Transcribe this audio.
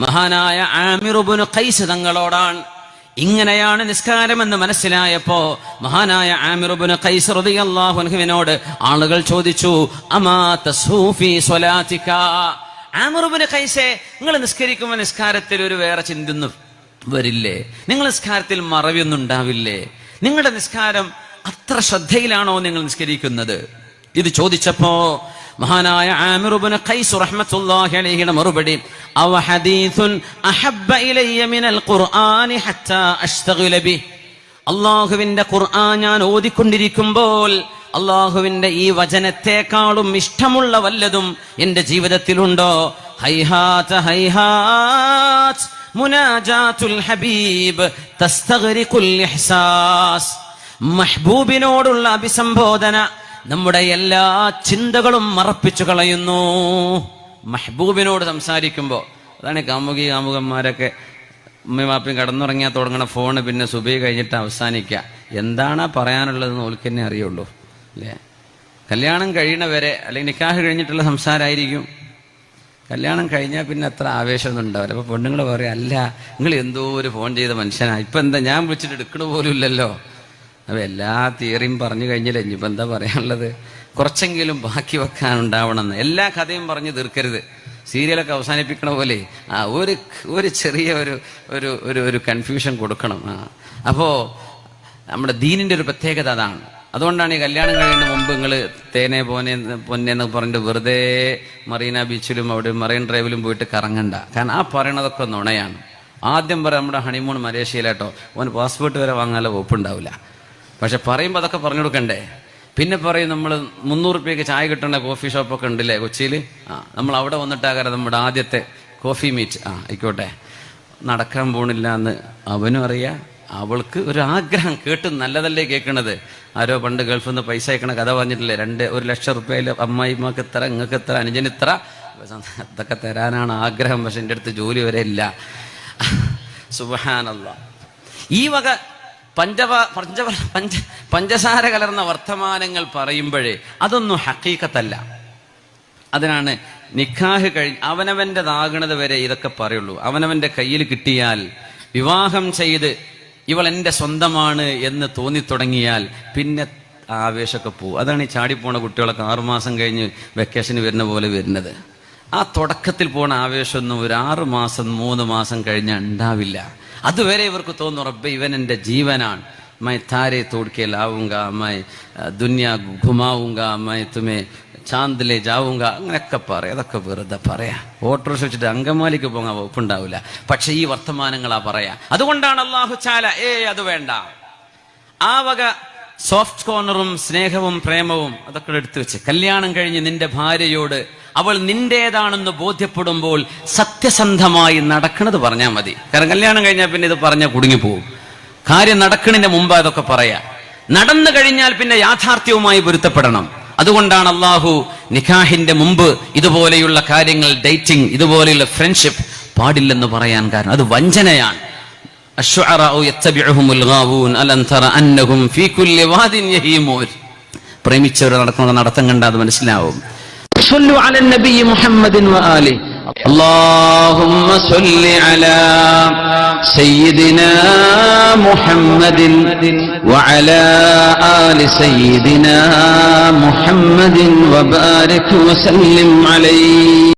മഹാനായ ആമിർ ഇബ്നു ഖൈസ് തങ്ങളോടാണ് ഇങ്ങനെയാണ് നിസ്കാരമെന്ന് മനസ്സിലായപ്പോ മഹാനായ ആമിർ ഇബ്നു ഖൈസ് റളിയല്ലാഹു അൻഹുവിനോട് ആളുകൾ ചോദിച്ചു, അമാ തസ്ഹൂഫി സ്വലാത്തിക, ആമിർ ഇബ്നു ഖൈസേ, നിങ്ങൾ നിസ്കരിക്കുമ്പോൾ നിസ്കാരത്തിൽ ഒരു വേറെ ചിന്തയൊന്നും വരില്ലേ? നിങ്ങൾ നിസ്കാരത്തിൽ മറവിയൊന്നും ഉണ്ടാവില്ലേ? നിങ്ങളുടെ നിസ്കാരം അത്ര ശ്രദ്ധയിലാണോ നിങ്ങൾ നിസ്കരിക്കുന്നത്? ഇത് ചോദിച്ചപ്പോ മഹാനായ ആമിർ ഇബ്നു ഖൈസ് റഹ്മത്തുള്ളാഹി അലൈഹിയുടെ മറുപടി, അവ ഹദീസുൻ അഹബ്ബ ഇലയ്യ മിനൽ ഖുർആനി ഹത്താ അശ്തഗില ബിഹി, അല്ലാഹുവിന്റെ ഖുർആൻ ഞാൻ ഓതിക്കൊണ്ടിരിക്കുമ്പോൾ അല്ലാഹുവിന്റെ ഈ വചനത്തെക്കാളും ഇഷ്ടമുള്ള വല്ലതും എന്റെ ജീവിതത്തിലുണ്ടോ? ഹൈഹാത്ത് ഹൈഹാത്ത് മുനാജാത്തുൽ ഹബീബ് തസ്തഗ്രിഖുൽ ഇഹ്സാസ്, മഹ്ബൂബിനോടുള്ള അഭിസംബോധന നമ്മുടെ എല്ലാ ചിന്തകളും മറപ്പിച്ചു കളയുന്നു. മഹ്ബൂബിനോട് സംസാരിക്കുമ്പോൾ, അതാണ് കാമുകന്മാരൊക്കെ ഉമ്മയും വാപ്പയും കടന്നുറങ്ങിയാൽ തുടങ്ങണ ഫോണ് പിന്നെ സുബഹി കഴിഞ്ഞിട്ട് അവസാനിക്കുക. എന്താണ് പറയാനുള്ളതെന്ന് ഓൾക്ക് തന്നെ അറിയുള്ളൂ, അല്ലേ? കല്യാണം കഴിയണവരെ അല്ലെങ്കിൽ നിക്കാഹ് കഴിഞ്ഞിട്ടുള്ള സംസാരമായിരിക്കും. കല്യാണം കഴിഞ്ഞാൽ പിന്നെ അത്ര ആവേശമൊന്നും ഉണ്ടാവില്ല. അപ്പോൾ പെണ്ണുങ്ങൾ പറയും, അല്ല നിങ്ങൾ എന്തോ ഒരു ഫോൺ ചെയ്ത മനുഷ്യനാണ്, ഇപ്പം എന്താ ഞാൻ വിളിച്ചിട്ട് എടുക്കണ പോലും ഇല്ലല്ലോ. അപ്പോൾ എല്ലാ തിയറിയും പറഞ്ഞു കഴിഞ്ഞില്ല, ഇനിയിപ്പോൾ എന്താ പറയാനുള്ളത്? കുറച്ചെങ്കിലും ബാക്കി വെക്കാനുണ്ടാവണമെന്ന്. എല്ലാ കഥയും പറഞ്ഞ് തീർക്കരുത്. സീരിയലൊക്കെ അവസാനിപ്പിക്കണ പോലെ ഒരു ചെറിയ ഒരു കൺഫ്യൂഷൻ കൊടുക്കണം. അപ്പോൾ നമ്മുടെ ദീനിൻ്റെ ഒരു പ്രത്യേകത അതാണ്. അതുകൊണ്ടാണ് ഈ കല്യാണം കഴിയുന്നതിന് മുമ്പ് നിങ്ങൾ തേനെ പൊന്നെ എന്ന് പറഞ്ഞിട്ട് വെറുതെ മറീന ബീച്ചിലും അവിടെ മറൈൻ ഡ്രൈവിലും പോയിട്ട് കറങ്ങണ്ട. കാരണം ആ പറയണതൊക്കെ നുണയാണ്. ആദ്യം പറയാം, നമ്മുടെ ഹണിമൂൺ മലേഷ്യയിലാട്ടോ, ഓന് പാസ്പോർട്ട് വരെ വാങ്ങാനുള്ള വകുപ്പുണ്ടാവില്ല. പക്ഷെ പറയുമ്പോൾ അതൊക്കെ പറഞ്ഞു കൊടുക്കണ്ടേ? പിന്നെ പറയും, നമ്മൾ 300 രൂപയ്ക്ക് ചായ കിട്ടേണ്ട കോഫി ഷോപ്പൊക്കെ ഉണ്ടല്ലേ കൊച്ചിയിൽ, നമ്മൾ അവിടെ വന്നിട്ടാകാരം നമ്മുടെ ആദ്യത്തെ കോഫി മീറ്റ്. ആയിക്കോട്ടെ, നടക്കാൻ പോണില്ല എന്ന് അവനും അറിയാം, അവൾക്ക് ഒരു ആഗ്രഹം. കേട്ട് നല്ലതല്ലേ കേൾക്കണത്? ആരോ പണ്ട് ഗൾഫിൽ നിന്ന് പൈസ അയക്കണ കഥ പറഞ്ഞിട്ടില്ലേ? 1 ലക്ഷം രൂപയിൽ അമ്മായിമ്മക്ക് ഇത്ര, നിങ്ങൾക്ക് ഇത്ര, അനുജന് ഇത്ര, അതൊക്കെ തരാനാണ് ആഗ്രഹം. പക്ഷെ എൻ്റെ അടുത്ത് ജോലി വരെ ഇല്ല. സുബ്ഹാനല്ലാഹ്. ഈ വക പഞ്ചസാര കലർന്ന വർത്തമാനങ്ങൾ പറയുമ്പോഴേ അതൊന്നും ഹഖീഖത്തല്ല. അതിനാണ് നിക്കാഹ് അവനവൻ്റെതാകണത് വരെ ഇതൊക്കെ പറയുള്ളൂ. അവനവൻ്റെ കയ്യിൽ കിട്ടിയാൽ, വിവാഹം ചെയ്ത് ഇവൾ എൻ്റെ സ്വന്തമാണ് എന്ന് തോന്നിത്തുടങ്ങിയാൽ പിന്നെ ആവേശമൊക്കെ പോവും. അതാണ് ഈ ചാടിപ്പോണ കുട്ടികളൊക്കെ 6 മാസം കഴിഞ്ഞ് വെക്കേഷന് വരുന്ന പോലെ വരുന്നത്. ആ തുടക്കത്തിൽ പോണ ആവേശമൊന്നും ഒരു 6 മാസം 3 മാസം കഴിഞ്ഞാൽ ഉണ്ടാവില്ല. അതുവരെ ഇവർക്ക് തോന്നും, റബ്ബേ ഇവൻ എൻ്റെ ജീവനാണ്, മൈ താരെ തോടുക്കെ ലാവുങ്ക, മൈ ദുനിയ ഘുമാവുങ്ക, മൈ തുമേ ചാന്ദിലെ ജാവുങ്ക, അങ്ങനെയൊക്കെ പറയാം. അതൊക്കെ വെറുതെ പറയാം. ഓട്ടോറിക്ഷ വെച്ചിട്ട് അങ്കമാലിക്ക് പോകാൻ വകുപ്പുണ്ടാവില്ല. പക്ഷെ ഈ വർത്തമാനങ്ങളാ പറയാ. അതുകൊണ്ടാണ് അല്ലാഹു തആല അത് വേണ്ട, ആ വക സോഫ്റ്റ് കോർണറും സ്നേഹവും പ്രേമവും അതൊക്കെ എടുത്തു വെച്ച് കല്യാണം കഴിഞ്ഞ് നിന്റെ ഭാര്യയോട് അവൾ നിന്റേതാണെന്ന് ബോധ്യപ്പെടുമ്പോൾ സത്യസന്ധമായി നടക്കണത് പറഞ്ഞാൽ മതി. കാരണം കല്യാണം കഴിഞ്ഞാൽ പിന്നെ ഇത് പറഞ്ഞാൽ കുടുങ്ങിപ്പോവും. കാര്യം നടക്കണിന്റെ മുമ്പ് അതൊക്കെ പറയാ. നടന്നു കഴിഞ്ഞാൽ പിന്നെ യാഥാർത്ഥ്യവുമായി പൊരുത്തപ്പെടണം. അതുകൊണ്ടാണ് അല്ലാഹു നിക്കാഹിന്റെ മുമ്പ് ഇതുപോലെയുള്ള കാര്യങ്ങൾ, ഡേറ്റിംഗ്, ഇതുപോലെയുള്ള ഫ്രണ്ട്ഷിപ്പ് പാടില്ലെന്ന് പറയാൻ കാരണം അത് വഞ്ചനയാണ്. അശ്ശുഅറാഉ യത്തബിഉഹുമുൽ ഗാവൂൻ അലം തറ അന്നഹും ഫീ കുല്ലി വാദിൻ യഹീമൂൻ. പ്രേമിച്ചവർ നടക്കുന്ന നടത്തം കണ്ടാൽ അത് മനസ്സിലാവും. صلوا على النبي محمد وآله. اللهم صل على سيدنا محمد وعلى آل سيدنا محمد وبارك وسلم عليه.